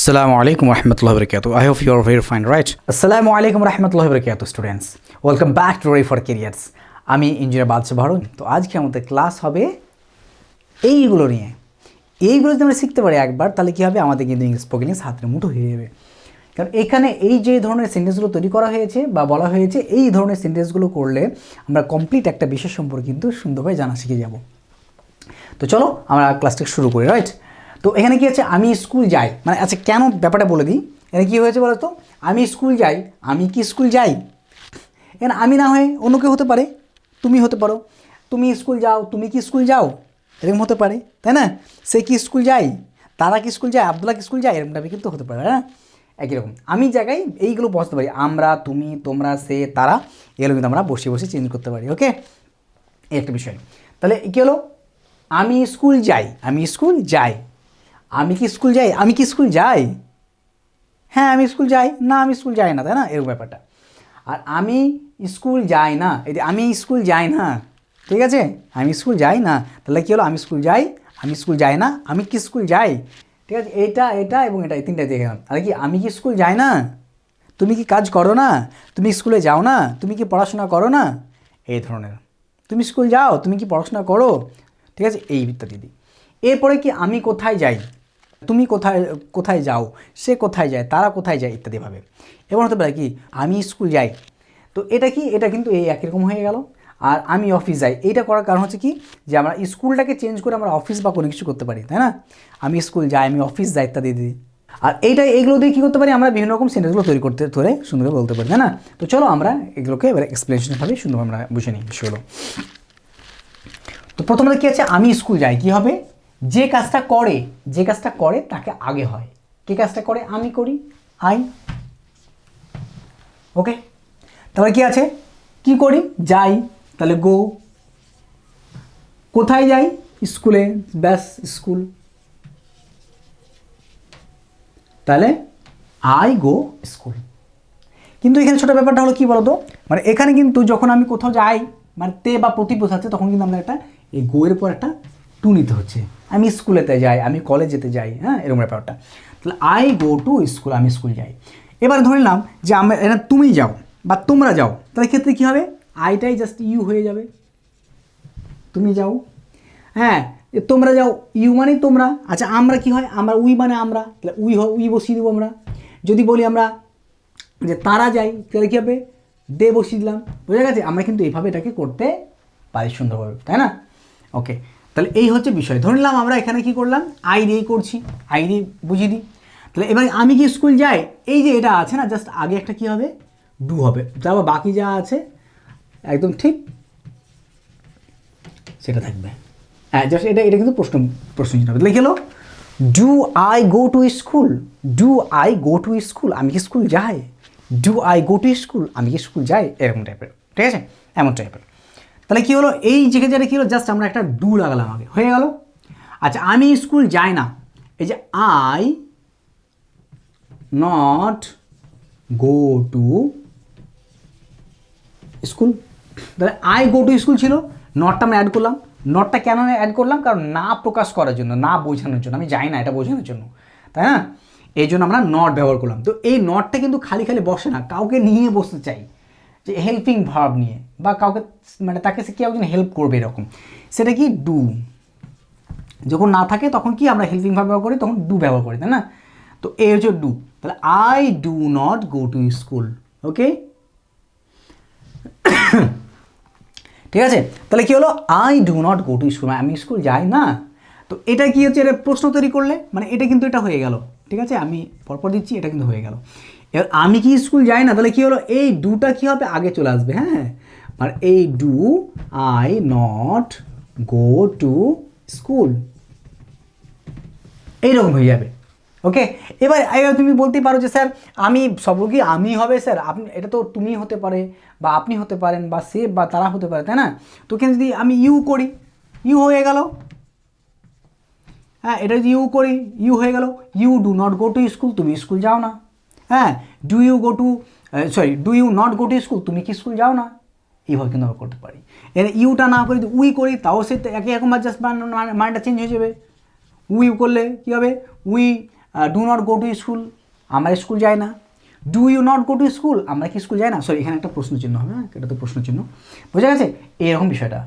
Assalamu alaikum warahmatullahi wabarakatuh. I hope you are very fine, right? Assalamu alaikum warahmatullahi wabarakatuh, students. Welcome back to Ready for Careers. আমি engineer বাদশা ভারুন। তো আজকে আমাদের class হবে এইগুলো নিয়ে। এইগুলো যদি আমরা শিখতে পারি একবার, তাহলে কি হবে, আমাদের কিন্তু ইংলিশ স্পোকেন ইংলিশ হাতের মুঠো হয়ে যাবে। কারণ এখানে এই যে ধরনের সেন্টেন্সগুলো তৈরি করা হয়েছে বা বলা হয়েছে, এই ধরনের সেন্টেন্সগুলো করলে আমরা কমপ্লিট একটা বিষয় সম্পর্কে কিন্তু সুন্দরভাবে জানা শিখে যাব। তো চলো আমরা ক্লাসটা শুরু করি, রাইট? তো এখানে কি আছে, আমি স্কুল যাই, মানে আচ্ছা কেন ব্যাপারটা বলে দিই। এখানে কী হয়েছে বলো তো, আমি স্কুল যাই, আমি কি স্কুল যাই, এখানে আমি না হয়ে অন্য কেউ হতে পারে, তুমি হতে পারো, তুমি স্কুল যাও, তুমি কি স্কুল যাও, এরকম হতে পারে, তাই না? সে কি স্কুল যায়, তারা কি স্কুল যায়, আব্দুল্লাহ কি স্কুল যায়, এরকম টাইপের কিন্তু হতে পারে, হ্যাঁ। একই রকম আমি জায়গায় এইগুলো বসতে পারি, আমরা, তুমি, তোমরা, সে, তারা, এগুলো কিন্তু আমরা বসে বসে চেঞ্জ করতে পারি। ওকে, এই একটা বিষয়। তাহলে কী হলো, আমি স্কুল যাই, আমি স্কুল যাই, আমি কি স্কুল যাই, আমি কি স্কুল যাই, হ্যাঁ আমি স্কুল যাই, না আমি স্কুল যাই না, তাই না, এরকম ব্যাপারটা। আর আমি স্কুল যাই না, এই যে আমি স্কুল যাই না, ঠিক আছে, আমি স্কুল যাই না, তাহলে কী হলো, আমি স্কুল যাই, আমি স্কুল যাই না, আমি কি স্কুল যাই, ঠিক আছে, এটা এটা এবং এটা, এই তিনটা দেখে গেলাম। আর কি, আমি কি স্কুল যাই না, তুমি কি কাজ করো না, তুমি স্কুলে যাও না, তুমি কি পড়াশোনা করো না, এই ধরনের। তুমি স্কুল যাও, তুমি কি পড়াশোনা করো, ঠিক আছে, এই ইত্যাদি দিই। এরপরে কি, আমি কোথায় যাই, তুমি কোথায় কোথায় যাও, সে কোথায় যায়, তারা কোথায় যায়, ইত্যাদিভাবে। এবার হতে পারে কি, আমি স্কুল যাই, তো এটা কি, এটা কিন্তু এই একই রকম হয়ে গেল। আর আমি অফিস যাই, এইটা করার কারণ হচ্ছে কি, যে আমরা স্কুলটাকে চেঞ্জ করে আমরা অফিস বা কোনো কিছু করতে পারি, তাই না? আমি স্কুল যাই, আমি অফিস যাই, ইত্যাদি দিই। আর এইগুলো দিয়ে কী করতে পারি, আমরা বিভিন্ন রকম সেন্টেন্সগুলো তৈরি করতে ধরে সুন্দরভাবে বলতে পারি, তাই না? তো চলো আমরা এগুলোকে এবার এক্সপ্লেনেশনভাবে সুন্দরভাবে আমরা বুঝে নিই বিষয়গুলো। তো প্রথমত কী আছে, আমি স্কুল যাই, কী হবে, যে কাজটা করে তাকে আগে হয়, কে কাজটা করে, আমি করি, আই। ওকে, তারপরে কি আছে, কি করি, যাই, তাহলে গো। কোথায় যাই, স্কুলে, ব্যাস স্কুল, তাহলে আই গো স্কুল। কিন্তু এখানে ছোটো ব্যাপারটা হলো কী বলতো, মানে এখানে কিন্তু যখন আমি কোথাও যাই, মানে তে বা প্রতি বোঝাচ্ছে, তখন কিন্তু আমরা একটা এই গোয়ের পর একটা টু নিতে হচ্ছে। আমি স্কুলেতে যাই, আমি কলেজেতে যাই, হ্যাঁ, এরকম ব্যাপারটা। তাহলে আই গো টু স্কুল, আমি স্কুল যাই। এবার ধরে নিলাম যে আমরা এটা তুমি যাও বা তোমরা যাও, তাহলে ক্ষেত্রে কী হবে, আইটাই জাস্ট ইউ হয়ে যাবে, তুমি যাও, হ্যাঁ, তোমরা যাও, ইউ মানে তোমরা। আচ্ছা আমরা কি হয়, আমরা উই মানে আমরা, তাহলে উই বসিয়ে দেবো আমরা। যদি বলি আমরা যে তারা যাই, তাহলে কী হবে, দে বসিয়ে দিলাম। বোঝা গেছে, আমরা কিন্তু এইভাবে এটাকে করতে পারি সুন্দরভাবে, তাই না? ওকে, তাহলে এই হচ্ছে বিষয়। ধরে নিলাম আমরা এখানে কি করলাম, আই দিয়েই করছি, আই দিয়ে বুঝিয়ে দিই। তাহলে এবার আমি কি স্কুল যাই, এই যে এটা আছে না, জাস্ট আগে একটা কি হবে, ডু হবে, তারপর বাকি যা আছে একদম ঠিক সেটা থাকবে। হ্যাঁ, জাস্ট এটা কিন্তু প্রশ্ন চিহ্ন হবে। তাহলে কি হলো, do I go to school, do I go to school, আমি কি স্কুল যাই, do I go to school, আমি কি স্কুল যাই, এরকম টাইপের, ঠিক আছে, এমন টাইপের। তাহলে কী হলো, এই জায়গায় কী হলো, জাস্ট আমরা একটা ডু লাগালাম আগে, হয়ে গেল। আচ্ছা আমি স্কুল যাই না, এই যে I not go to school, তাহলে আই গো টু স্কুল ছিল, নটটা আমরা অ্যাড করলাম। নটটা কেন অ্যাড করলাম, কারণ না প্রকাশ করার জন্য, না বোঝানোর জন্য, আমি যাই না এটা বোঝানোর জন্য, তাই না? এই জন্য আমরা নট ব্যবহার করলাম। তো এই নটটা কিন্তু খালি খালি বসে না, কাউকে নিয়ে বসতে চাই, যে হেল্পিং ভার্ব নিয়ে, বা কাউকে মানে তাকে সে কেউ একজন হেল্প করবে এরকম, সেটা কি ডু। যখন না থাকে তখন কি আমরা হেল্পিং ভার্ব ব্যবহার করি, তখন ডু ব্যবহার করি, তাই না? তো এই হচ্ছে ডু। তাহলে I do not go to school. Okay, ঠিক আছে, তাহলে কী হলো, I do not go to school, আমি স্কুল যাই না। তো এটা কি হচ্ছে, এটা প্রশ্ন তৈরি করলে, মানে এটা কিন্তু এটা হয়ে গেল, ঠিক আছে, আমি পরপর দিচ্ছি, এটা কিন্তু হয়ে গেল। এবার আমি কি স্কুল যাই না, তাহলে কী হলো, এই ডুটা কী হবে, আগে চলে আসবে, হ্যাঁ, আর এই do I not go to school, এইরকম হয়ে যাবে। ওকে, এবার তুমি বলতেই পারো যে স্যার আমি সব কি আমি হবে, স্যার আপনি, এটা তো তুমি হতে পারে বা আপনি হতে পারেন বা সে বা তারা হতে পারে, তাই না? তো এখানে যদি আমি ইউ করি, ইউ হয়ে গেল, হ্যাঁ, এটা যদি ইউ করি, ইউ হয়ে গেল। You do not go to school, তুমি স্কুল যাও না, হ্যাঁ। Do you do you not go to school, তুমি কি স্কুল যাও না, এইভাবে কিন্তু আমরা করতে পারি। এর ইউটা না করে যদি উই করি, তাও সে একই রকম জাস্ট মাইন্ডটা চেঞ্জ হয়ে যাবে। উই করলে কী হবে, we do not go to school, আমরা স্কুল যাই না। Do you not go to school, আমরা কি স্কুল যাই না? সরি, এখানে একটা প্রশ্ন চিহ্ন হবে, হ্যাঁ, এটা তো প্রশ্ন চিহ্ন, বোঝা গেছে? এইরকম বিষয়টা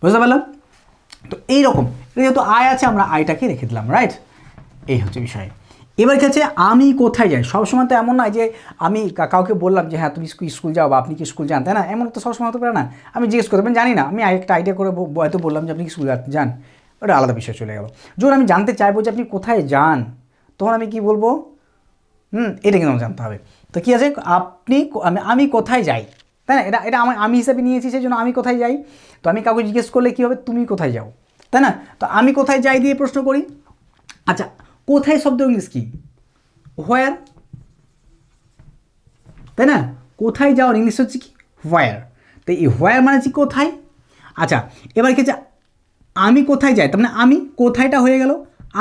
বুঝতে পারলাম। তো এইরকম যেহেতু আয় আছে, আমরা আয়টাকে রেখে দিলাম, রাইট? এই হচ্ছে বিষয়। এবার কি হচ্ছে, আমি কোথায় যাই? সবসময় তো এমন নয় যে আমি কাউকে বললাম যে হ্যাঁ তুমি স্কুল যাও বা আপনি কি স্কুল যান, তাই না? এমন তো সবসময় হতে পারে না। আমি জিজ্ঞেস করতে জানি না, আমি একটা আইডিয়া করে হয়তো বললাম যে আপনি কি স্কুল যান, ওটা আলাদা বিষয় চলে গেল। যখন আমি জানতে চাইবো যে আপনি কোথায় যান, তখন আমি কি বলবো? এটা কিন্তু আমার জানতে হবে। তো কী আছে, আমি কোথায় যাই, তাই না? এটা আমি হিসাবে নিয়েছি, সেই জন্য আমি কোথায় যাই। তো আমি কাউকে জিজ্ঞেস করলে কী হবে, তুমি কোথায় যাও, তাই না? তো আমি কোথায় যাই দিয়ে প্রশ্ন করি। আচ্ছা, কোথায় শব্দ ইংলিশ কি? হোয়ার, তাই না? কোথায় যাওয়ার ইংলিশ হচ্ছে কি? হোয়ার। তো এই হোয়ার মানে হচ্ছে কোথায়। আচ্ছা, এবার কি হচ্ছে, আমি কোথায় যাই, তার মানে আমি কোথায়টা হয়ে গেল,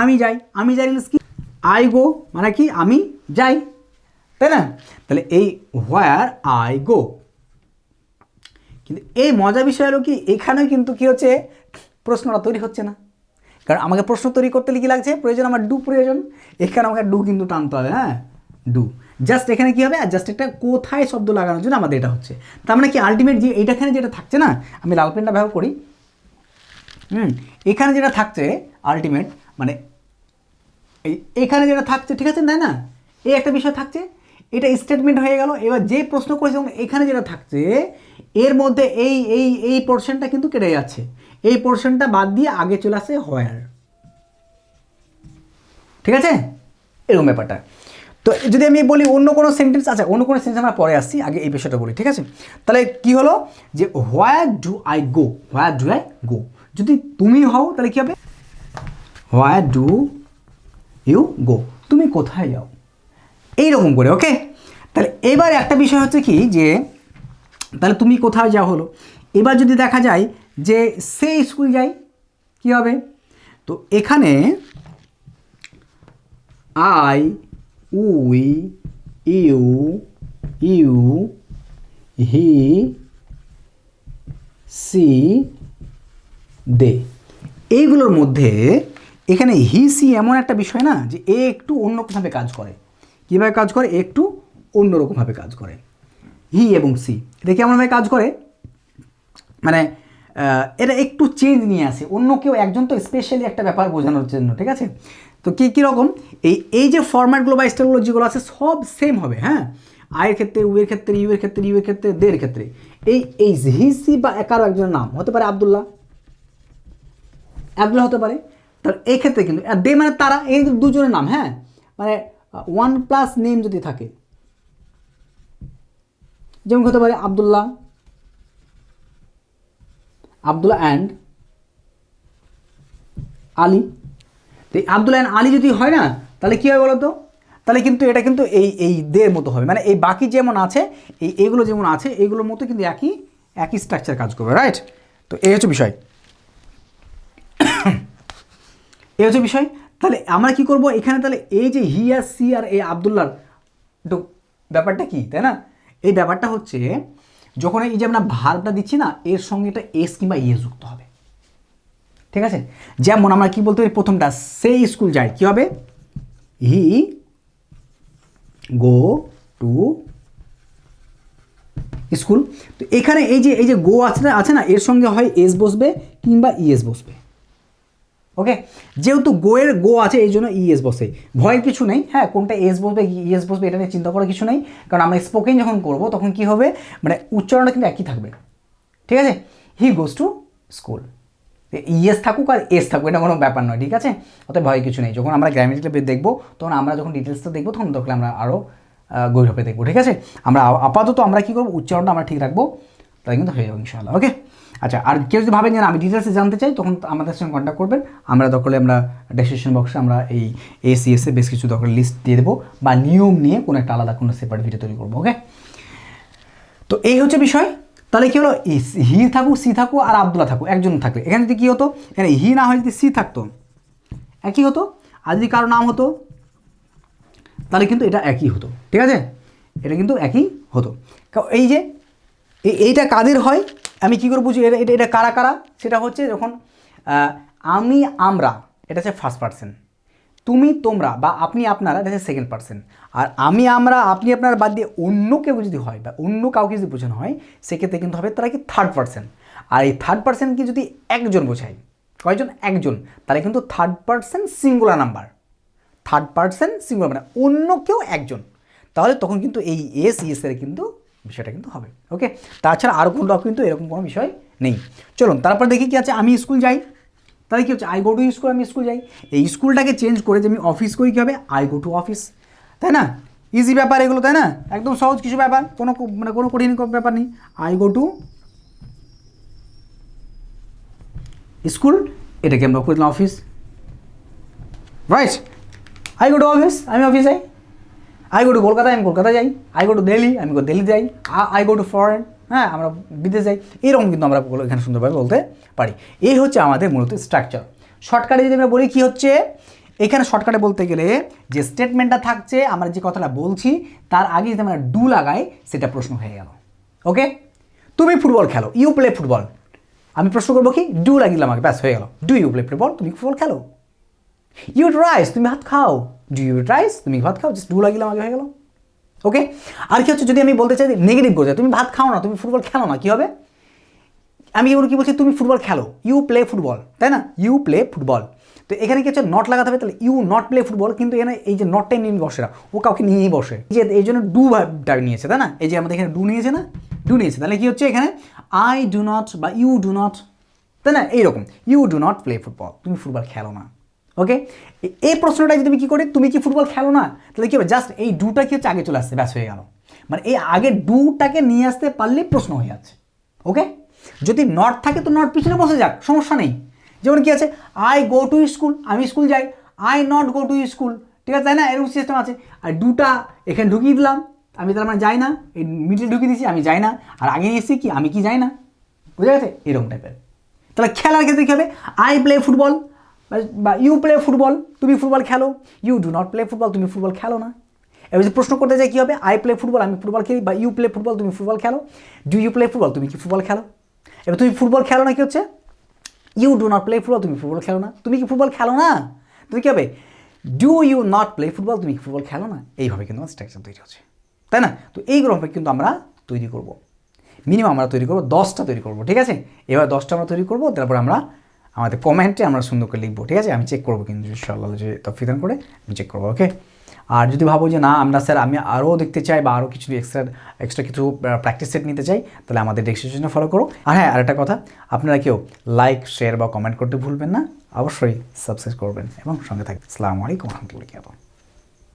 আমি যাই। আমি যাই ইংলিশ কি? আই গো, মানে কি আমি যাই, তাই না? তাহলে এই হোয়ার আই গো। কিন্তু এই মজার বিষয় হলো কি, এখানে কিন্তু কি হচ্ছে, প্রশ্নটা তৈরি হচ্ছে না। কারণ আমাকে প্রশ্ন তৈরি করতে কি লাগছে, প্রয়োজন আমার ডু প্রয়োজন। এখানে আমাকে ডু কিন্তু টানতে হবে, হ্যাঁ, ডু। জাস্ট এখানে কী হবে, জাস্ট একটা কোথায় শব্দ লাগানোর জন্য আমাদের এটা হচ্ছে। তার মানে কি আলটিমেট যে এইটাখানে যেটা থাকছে না, আমি লাল পেনটা ব্যবহার করি, এখানে যেটা থাকছে আলটিমেট মানে এখানে যেটা থাকছে, ঠিক আছে, তাই না? এই একটা বিষয় থাকছে, এটা স্টেটমেন্ট হয়ে গেল। এবার যে প্রশ্ন করেছে এখানে যেটা থাকছে, এর মধ্যে এই এই এই পোর্শনটা কিন্তু কেটে যাচ্ছে, এই পোর্শনটা বাদ দিয়ে আগে চলে আসে হোয়ার, ঠিক আছে? এরকম ব্যাপারটা। তো যদি আমি বলি অন্য কোনো সেন্টেন্স, আচ্ছা অন্য কোনো সেন্টেন্স আমরা পরে আসছি, আগে এই বিষয়টা বলি, ঠিক আছে? তাহলে কি হলো যে where do I go, where do I go. যদি তুমি হও তাহলে কী হবে, হোয়ার ডু ইউ গো, তুমি কোথায় যাও, এইরকম করে। ওকে, তাহলে এবার একটা বিষয় হচ্ছে কি যে তাহলে তুমি কোথায় যাও হলো। এবার যদি দেখা যায় যে সে স্কুল যায়, কি হবে? তো এখানে I, we, you, he, she, they, এইগুলোর মধ্যে এখানে হি সি এমন একটা বিষয় না যে এ একটু অন্যভাবে কাজ করে। কীভাবে কাজ করে? একটু অন্যরকমভাবে কাজ করে। হি এবং সি এটা কেমনভাবে কাজ করে, মানে এটা একটু চেঞ্জ নিয়ে আসে, অন্য কেউ একজন তো স্পেশালি একটা ব্যাপার বোঝানোর জন্য, ঠিক আছে? তো কীরকম, এই যে ফরম্যাটগুলো বা স্টাইলগুলো যেগুলো আছে সব সেম হবে, হ্যাঁ। আয়ের ক্ষেত্রে, উয়ের ক্ষেত্রে, ইউয়ের ক্ষেত্রে, ইউয়ের ক্ষেত্রে, দের ক্ষেত্রে, এই হি সি বা কারো একজনের নাম হতে পারে আবদুল্লাহ হতে পারে। তাহলে এই ক্ষেত্রে কিন্তু দে মানে তারা, এই কিন্তু দুজনের নাম, হ্যাঁ, মানে ওয়ান প্লাস নেম যদি থাকে, যেমন হতে পারে আবদুল্লাহ অ্যান্ড আলী। তো এই আবদুল্লাহ অ্যান্ড আলী যদি হয় না, তাহলে কী হয় বলো তো, তাহলে কিন্তু এটা কিন্তু এই দের মতো হবে, মানে এই বাকি যেমন আছে এইগুলো যেমন আছে এইগুলোর মতো কিন্তু একই স্ট্রাকচার কাজ করবে, রাইট? তো এই হচ্ছে বিষয়, এই হচ্ছে বিষয়। তাহলে আমরা কি করব এখানে, তাহলে এই যে হি আর সি আর এই আবদুল্লাহর একটু ব্যাপারটা কি, তাই না? এই ব্যাপারটা হচ্ছে যখন এই যে আমরা ভার্বটা দিচ্ছি না, এর সঙ্গে এটা এস কিংবা ইয়ে যুক্ত হবে, ঠিক আছে? যেমন আমরা কি বলতে পারি, প্রথমটা সে স্কুল যায়, কি হবে? হি গো টু স্কুল। তো এখানে এই যে গো আছে না, এর সঙ্গে হয় এস বসবে কিংবা ইএস বসবে। ওকে, যেহেতু গো আছে এই জন্য ইএস বসে, ভয়ের কিছু নেই, হ্যাঁ, কোনটা এস বসবে ইএস বসবে এটা নিয়ে চিন্তা করার কিছু নেই, কারণ আমরা স্পোকেন যখন করব তখন কি হবে, মানে উচ্চারণটা কিন্তু একই থাকবে, ঠিক আছে? হি গোজ টু স্কুল, ইএস থাকুক আর এস থাকুক এটা কোনো ব্যাপার নয়, ঠিক আছে? অতএব ভয়ের কিছু নেই। যখন আমরা গ্রামাটিক্যাল দেখবো তখন আমরা যখন ডিটেলসটা দেখবো তখন তখন আমরা আরও গভীরভাবে দেখবো, ঠিক আছে? আমরা আপাতত আমরা কী করবো, উচ্চারণটা আমরা ঠিক রাখবো, তাই কিন্তু হয়ে যাবে ইনশাআল্লাহ। ওকে, আচ্ছা, আর কেউ যদি ভাবেন যে আমি ডিটেলসে জানতে চাই তখন আমাদের সঙ্গে কন্ট্যাক্ট করবেন, আমরা দরকার আমরা ডেসক্রিপশন বক্সে আমরা এই এসিএসে বেশ কিছু দরকার লিস্ট দিয়ে দেবো, বা নিয়ম নিয়ে কোনো একটা আলাদা কোনো সেপারেট ভিডিও তৈরি করবো। ওকে, তো এই হচ্ছে বিষয়। তাহলে কী হলো, হি থাকুক, সি থাকুক আর আবদুল্লাহ থাকুক, একজন থাকলে এখানে যদি কী হতো, এখানে হি না হয় যদি সি থাকতো একই হতো, আর যদি কারো নাম হতো তাহলে কিন্তু এটা একই হতো, ঠিক আছে? এটা কিন্তু একই হতো। এই যে এইটা কাদের হয়, আমি কী করে বুঝি এটা কারা কারা, সেটা হচ্ছে যখন আমরা, এটা হচ্ছে ফার্স্ট পার্সন, তুমি তোমরা বা আপনি আপনারা, দ্যাটস সেকেন্ড পার্সন। আর আমি আমরা আপনি আপনারা বাদ দিয়ে অন্য কেউ যদি হয় বা অন্য কাউকে যদি বোঝানো হয়, সেক্ষেত্রে কিন্তু হবে তারা কি থার্ড পার্সন। আর এই থার্ড পার্সনকে যদি একজন বোঝাই, কয়জন? একজন, তাহলে কিন্তু third person singular number, third person singular মানে অন্য কেউ একজন, তাহলে তখন কিন্তু এই এস এর কিন্তু বিষয়টা কিন্তু হবে। ওকে, তাছাড়া আর কোনটাও কিন্তু এরকম কোনো বিষয় নেই। চলুন তারপর দেখি কি আছে। আমি স্কুল যাই, তাহলে কী হচ্ছে? আই গো টু স্কুল, আমি স্কুল যাই। এই স্কুলটাকে চেঞ্জ করে যে আমি অফিস করি কী হবে? আই গো টু অফিস, তাই না? ইজি ব্যাপার এগুলো, তাই না? একদম সহজ কিছু ব্যাপার, কোনো কঠিন ব্যাপার নেই। আই গো টু স্কুল, এটাকে আমরা করে দিলাম office, right? I go to office, আমি অফিস যাই। আই গো টু কলকাতা, আমি কলকাতা যাই। আই গো টু দিল্লি, আমি দিল্লি যাই। আই গো টু ফরেন, হ্যাঁ আমরা বিদেশ যাই। এরকম কিন্তু আমরা এখানে সুন্দরভাবে বলতে পারি। এই হচ্ছে আমাদের মূলত স্ট্রাকচার। শর্টকাটে যদি আমরা বলি কী হচ্ছে, এখানে শর্টকাটে বলতে গেলে যে স্টেটমেন্টটা থাকছে, আমরা যে কথাটা বলছি তার আগে যদি আমরা ডু লাগাই, সেটা প্রশ্ন হয়ে গেল। ওকে, তুমি ফুটবল খেলো, ইউ প্লে ফুটবল। আমি প্রশ্ন করবো কি? ডু লাগিলাম আগে, ব্যাস হয়ে গেল। ডু ইউ প্লে ফুটবল, তুমি ফুটবল খেলো। ইউ ইট রাইস, তুমি ভাত খাও। ডু ইউ ইট রাইস, তুমি ভাত খাও। জাস্ট ডু লাগিলাম আগে, হয়ে গেল। ওকে, আর কি হচ্ছে যদি আমি বলতে চাই নেগেটিভ করতে, তুমি ভাত খাও না, তুমি ফুটবল খেলো না, কী হবে? আমি এগুলো কী বলছি? তুমি ফুটবল খেলো, ইউ প্লে ফুটবল, তাই না? You play football. তো এখানে কি হচ্ছে? নট লাগাতে হবে, তাহলে ইউ নট প্লে ফুটবল। কিন্তু এখানে এই যে নটটাই নিয়ে বসে না, ও কাউকে নিয়েই বসে, যে এই জন্য ডু ভাবটা নিয়েছে, তাই না? এই যে আমাদের এখানে ডু নিয়েছে না, ডু নিয়েছে, তাহলে কি হচ্ছে এখানে? আই ডু নট বা ইউ ডু নট, তাই না? এইরকম, you do not play football, তুমি ফুটবল খেলো না। ওকে, এই প্রশ্নটা যদি আমি কী করি, তুমি কি ফুটবল খেলো না, তাহলে কী হবে? জাস্ট এই ডুটা কি হচ্ছে? আগে চলে আসছে, ব্যাস হয়ে গেল। মানে এই আগে ডুটাকে নিয়ে আসতে পারলেই প্রশ্ন হয়ে যাচ্ছে। ওকে, যদি নট থাকে তো নট পিছনে বসে যাক, সমস্যা নেই। যেমন কি আছে? আই গো টু স্কুল, আমি স্কুল যাই। I not go to school, ঠিক আছে, তাই না? এরকম সিস্টেম আছে। আর ডুটা এখানে ঢুকিয়ে দিলাম, আমি তার মানে যাই না, এই মিডিল ঢুকিয়ে দিচ্ছি, আমি যাই না। আর আগে নিয়ে এসেছি কি? আমি কি যাই না, বুঝা গেছে? এরকম টাইপের। তাহলে খেলার ক্ষেত্রে কী হবে? আই প্লে ফুটবল বা ইউ প্লে ফুটবল, তুমি ফুটবল খেলো। You do not play football, তুমি ফুটবল খেলো না। এবার যদি প্রশ্ন করতে চাই কী হবে? আই প্লে ফুটবল, আমি ফুটবল খেলি। বা ইউ প্লে ফুটবল, তুমি ফুটবল খেলো। ডু ইউ প্লে ফুটবল, তুমি কি ফুটবল খেলো? এবার তুমি ফুটবল খেলো না, কি হচ্ছে? You do not play football, তুমি ফুটবল খেলো না। তুমি কি ফুটবল খেলো না, তুমি কী হবে? Do you not play football, তুমি কি ফুটবল খেলো না। এইভাবে কিন্তু আমার স্ট্রাকচার তৈরি হচ্ছে, তাই না? তো এইগুলো কিন্তু আমরা তৈরি করব, মিনিমাম আমরা তৈরি করবো 10টা তৈরি করবো, ঠিক আছে? এবার 10টা আমরা তৈরি করবো, তারপর আমরা আমাদের কমেন্টে আমরা সুন্দর করে লিখবো, ঠিক আছে? আমি চেক করবো কিন্তু ইনশাআল্লাহ, যে তৌফিক দান করে আমি চেক করবো। ওকে, আর যদি ভাবো যে না আমরা স্যার আমি আরও দেখতে চাই বা আরও কিছু এক্সট্রা কিছু প্র্যাকটিস সেট নিতে চাই, তাহলে আমাদের ডেসক্রিপশনে ফলো করো। আর হ্যাঁ, আরেকটা কথা, আপনারা কেউ লাইক, শেয়ার বা কমেন্ট করতে ভুলবেন না। অবশ্যই সাবস্ক্রাইব করবেন এবং সঙ্গে থাকবেন। আসসালামু আলাইকুম ওয়া রাহমাতুল্লাহি ওয়া বারাকাতুহু।